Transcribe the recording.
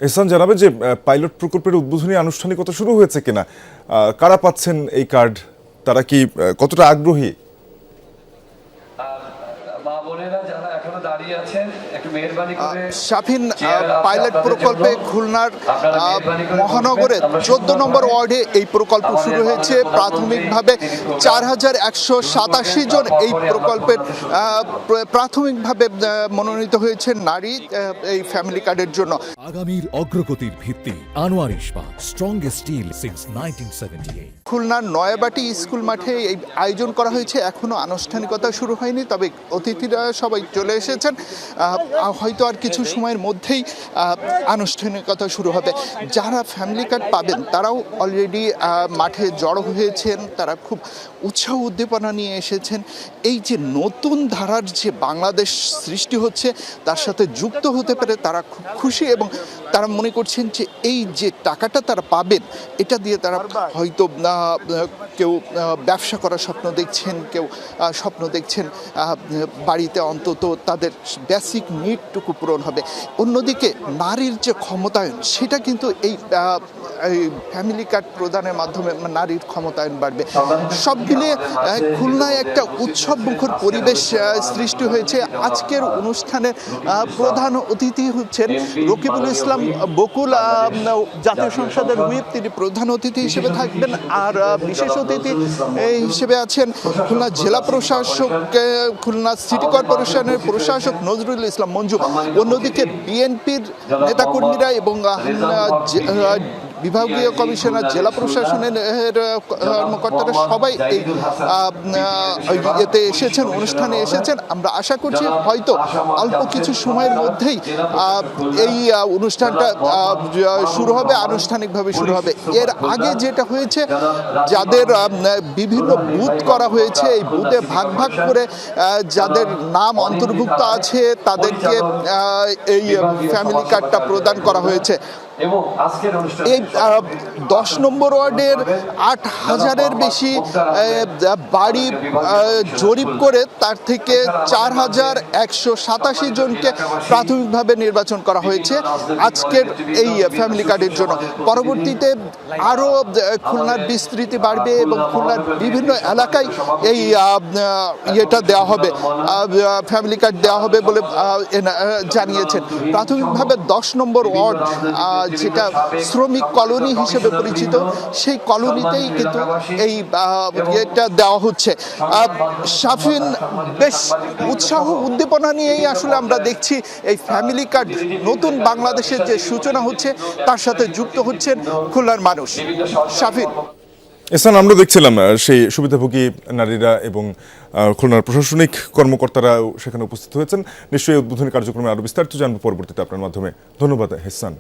এহসান জানাবেন যে পাইলট প্রকল্পের উদ্বোধনী আনুষ্ঠানিকতা শুরু হয়েছে কিনা, কারা পাচ্ছেন এই কার্ড, তারা কি কতটা আগ্রহী? শাফিন, পাইলট প্রকল্পে খুলনার মহানগরে 14 নম্বর ওয়ার্ডে এই প্রকল্প শুরু হয়েছে। প্রাথমিকভাবে 4187 জন এই প্রকল্পের প্রাথমিকভাবে মনোনীত হয়েছে নারী এই ফ্যামিলি কার্ডের জন্য। আগামীর অগ্রগতির ভিত্তি আনোয়ার ইস্পাত, স্ট্রংগেস্ট স্টিল সিন্স 1978। খুলনার নয়াবাটি স্কুল মাঠে এই আয়োজন করা হয়েছে। এখনো আনুষ্ঠানিকতা শুরু হয়নি, তবে অতিথিরা সবাই চলে এসেছেন। হয়তো আর কিছু সময়ের মধ্যেই আনুষ্ঠানিকতা শুরু হবে। যারা ফ্যামিলি কার্ড পাবেন তারাও অলরেডি মাঠে জড়ো হয়েছেন, তারা খুব উৎসাহ উদ্দীপনা নিয়ে এসেছেন। এই যে নতুন ধারার যে বাংলাদেশ সৃষ্টি হচ্ছে তার সাথে যুক্ত হতে পেরে তারা খুব খুশি, এবং তারা মনে করছেন যে এই যে টাকাটা তারা পাবেন এটা দিয়ে তারা হয়তো কেউ ব্যবসা করার স্বপ্ন দেখছেন, কেউ স্বপ্ন দেখছেন বাড়িতে অন্তত তাদের বেসিক নিডটুকু পূরণ হবে। অন্যদিকে নারীর যে ক্ষমতায়ন সেটা কিন্তু এই ফ্যামিলি কার্ড প্রদানের মাধ্যমে নারীর ক্ষমতায়ন বাড়বে। সব মিলিয়ে খুলনায় একটা উৎসব মুখর পরিবেশ সৃষ্টি হয়েছে। আজকের অনুষ্ঠানের প্রধান অতিথি হচ্ছেন রকিবুল ইসলাম বকুল, জাতীয় সংসদের হুইপ, তিনি প্রধান অতিথি হিসেবে থাকবেন। আর বিশেষ অতিথি হিসেবে আছেন খুলনা জেলা প্রশাসক, খুলনা সিটি কর্পোরেশনের প্রশাসক নজরুল ইসলাম মঞ্জু। অন্যদিকে বিএনপির নেতাকর্মীরা এবং বিভাগীয় কমিশনার, জেলা প্রশাসনের কর্মকর্তারা সবাই এই এতে এসেছেন, অনুষ্ঠানে এসেছেন। আমরা আশা করছি হয়তো অল্প কিছু সময়ের মধ্যেই এই অনুষ্ঠানটা শুরু হবে, আনুষ্ঠানিকভাবে শুরু হবে। এর আগে যেটা হয়েছে, যাদের বিভিন্ন বুথ করা হয়েছে, এই বুথে ভাগ ভাগ করে যাদের নাম অন্তর্ভুক্ত আছে তাদেরকে এই ফ্যামিলি কার্ডটা প্রদান করা হয়েছে। এই 10 নম্বর ওয়ার্ডের 8000-এর বেশি বাড়ি জরিপ করে তার থেকে 4187 জনকে প্রাথমিকভাবে নির্বাচন করা হয়েছে আজকের এই ফ্যামিলি কার্ডের জন্য। পরবর্তীতে আরও খুলনার বিস্তৃতি বাড়বে এবং খুলনার বিভিন্ন এলাকায় এই ইয়েটা দেওয়া হবে, ফ্যামিলি কার্ড দেওয়া হবে বলে জানিয়েছেন। প্রাথমিকভাবে 10 নম্বর ওয়ার্ড, যেটা শ্রমিক কলোনি হিসেবে পরিচিত, সেই কলোনিতেই কিন্তু এই এটা দেওয়া হচ্ছে। শাফিন, বেশ উৎসাহ উদ্দীপনা নিয়েই আসলে আমরা দেখছি এই ফ্যামিলি কার্ড নতুন বাংলাদেশের যে সূচনা হচ্ছে তার সাথে যুক্ত হচ্ছেন খুলনার মানুষ। শাফিন, এহসান, আমরা দেখছিলাম সেই সুবিধাভোগী নারীরা এবং খুলনার প্রশাসনিক কর্মকর্তারাও সেখানে উপস্থিত হয়েছেন। নিশ্চয়ই উদ্বোধনী কার্যক্রমে আরও বিস্তারিত জানবো পরবর্তীতে আপনার মাধ্যমে। ধন্যবাদ এহসান।